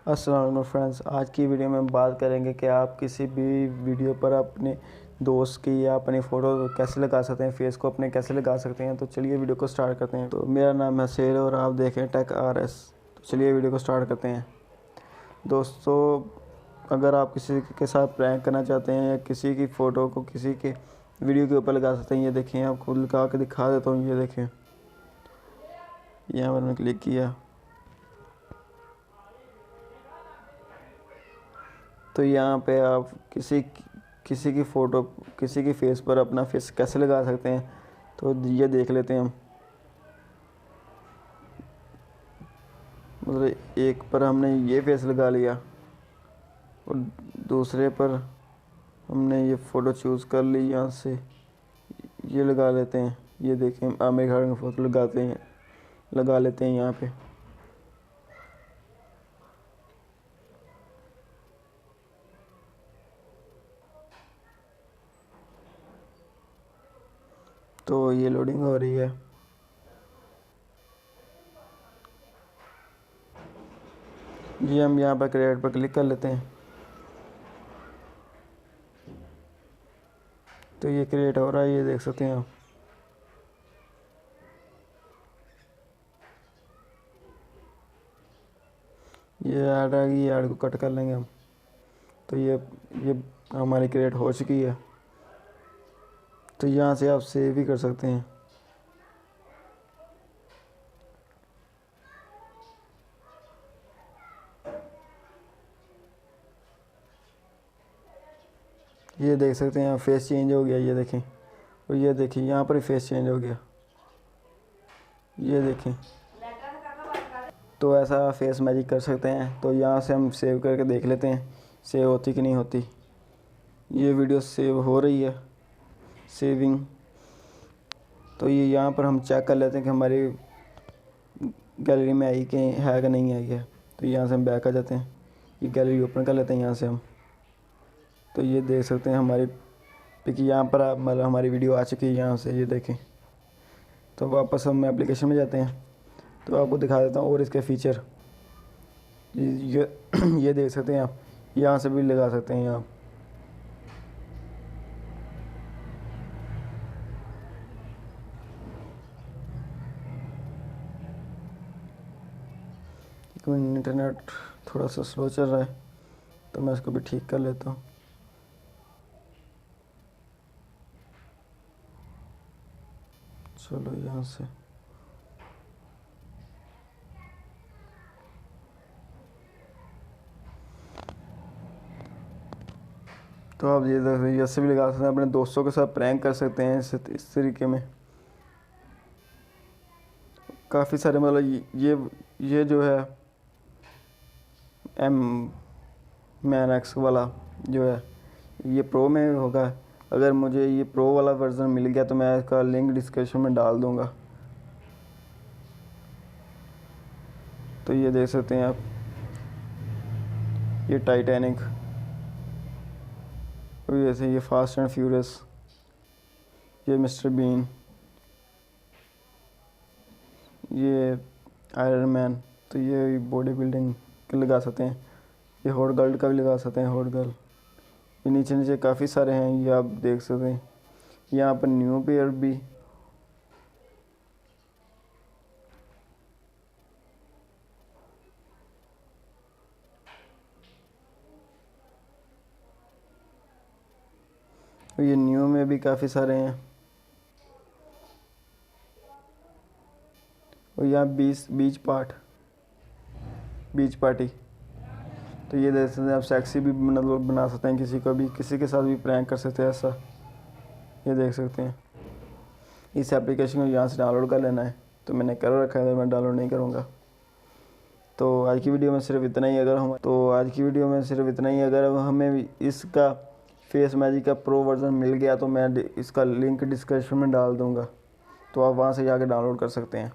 अस्सलाम वालेकुम फ्रेंड्स, आज की वीडियो में बात करेंगे कि आप किसी भी वीडियो पर अपने दोस्त की या अपनी फ़ोटो कैसे लगा सकते हैं, फेस को अपने कैसे लगा सकते हैं। तो चलिए वीडियो को स्टार्ट करते हैं। तो मेरा नाम है शेर और आप देखें टेक RS। तो चलिए वीडियो को स्टार्ट करते हैं। दोस्तों, अगर आप किसी के साथ प्रैंक करना चाहते हैं या किसी की फ़ोटो को किसी के वीडियो के ऊपर लगा सकते हैं, ये देखें, आप खुद लगा के दिखा देता हूँ। ये देखें, यहाँ पर मैंने क्लिक किया तो यहाँ पे आप किसी की फ़ोटो किसी की फेस पर अपना फेस कैसे लगा सकते हैं, तो ये देख लेते हैं हम। मतलब एक पर हमने ये फेस लगा लिया और दूसरे पर हमने ये फ़ोटो चूज़ कर ली, यहाँ से ये लगा लेते हैं। ये देखें, आमिर खान की फ़ोटो लगा लेते हैं यहाँ पे। तो ये लोडिंग हो रही है। ये हम यहाँ पर क्रिएट पर क्लिक कर लेते हैं तो ये क्रिएट हो रहा है, ये देख सकते हैं आप। ये ऐड आ गई, ऐड को कट कर लेंगे हम। तो ये हमारी क्रिएट हो चुकी है। तो यहाँ से आप सेव भी कर सकते हैं। ये देख सकते हैं, फेस चेंज हो गया, ये देखें। और ये देखिए, यहाँ पर फेस चेंज हो गया, ये देखें। तो ऐसा फेस मैजिक कर सकते हैं। तो यहाँ से हम सेव करके देख लेते हैं सेव होती कि नहीं होती। ये वीडियो सेव हो रही है, सेविंग। तो ये यहाँ पर हम चेक कर लेते हैं कि हमारी गैलरी में आई कि है कि नहीं आई है। तो यहाँ से हम बैक आ जाते हैं, ये गैलरी ओपन कर लेते हैं यहाँ से हम। तो ये देख सकते हैं हमारी पिक यहाँ पर मतलब हमारी वीडियो आ चुकी है यहाँ से, ये देखें। तो वापस हम एप्लीकेशन में जाते हैं तो आपको दिखा देता हूँ और इसके फ़ीचर। ये देख सकते हैं आप, यहाँ से भी लगा सकते हैं आप। इंटरनेट थोड़ा सा स्लो चल रहा है तो मैं इसको भी ठीक कर लेता हूँ। चलो यहाँ से तो आप ये देखिए, ऐसे भी लगा सकते हैं, अपने दोस्तों के साथ प्रैंक कर सकते हैं इस तरीके में। काफ़ी सारे मतलब ये जो है M-Man-X वाला जो है ये प्रो में होगा। अगर मुझे ये प्रो वाला वर्ज़न मिल गया तो मैं इसका लिंक डिस्क्रिप्शन में डाल दूँगा। तो ये देख सकते हैं आप, ये टाइटैनिक, जैसे ये फास्ट एंड फ्यूरियस, ये मिस्टर बीन, ये आयरन मैन। तो ये बॉडी बिल्डिंग के लगा सकते हैं। ये हॉट गर्ल का भी लगा सकते हैं, हॉट गर्ल। ये नीचे नीचे काफ़ी सारे हैं, ये आप देख सकते हैं। यहाँ पर न्यू पेयर भी, ये न्यू में भी काफ़ी सारे हैं। और यहाँ बीच पार्टी। तो ये देख सकते हैं आप, सेक्सी भी मतलब बना सकते हैं, किसी को भी, किसी के साथ भी प्रैंक कर सकते हैं ऐसा। ये देख सकते हैं। इस एप्लीकेशन को यहाँ से डाउनलोड कर लेना है। तो मैंने कर रखा है, मैं डाउनलोड नहीं करूँगा। तो आज की वीडियो में सिर्फ इतना ही। अगर हमें इसका फेस मैजिक का प्रो वर्ज़न मिल गया तो मैं इसका लिंक डिस्क्रिप्शन में डाल दूँगा, तो आप वहाँ से जाकर डाउनलोड कर सकते हैं।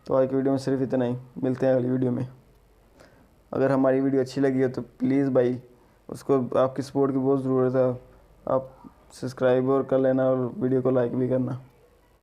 तो आज की वीडियो में सिर्फ इतना ही, मिलते हैं अगली वीडियो में। अगर हमारी वीडियो अच्छी लगी हो तो प्लीज़ भाई, उसको आपकी सपोर्ट की बहुत ज़रूरत है। आप सब्सक्राइब और कर लेना और वीडियो को लाइक भी करना।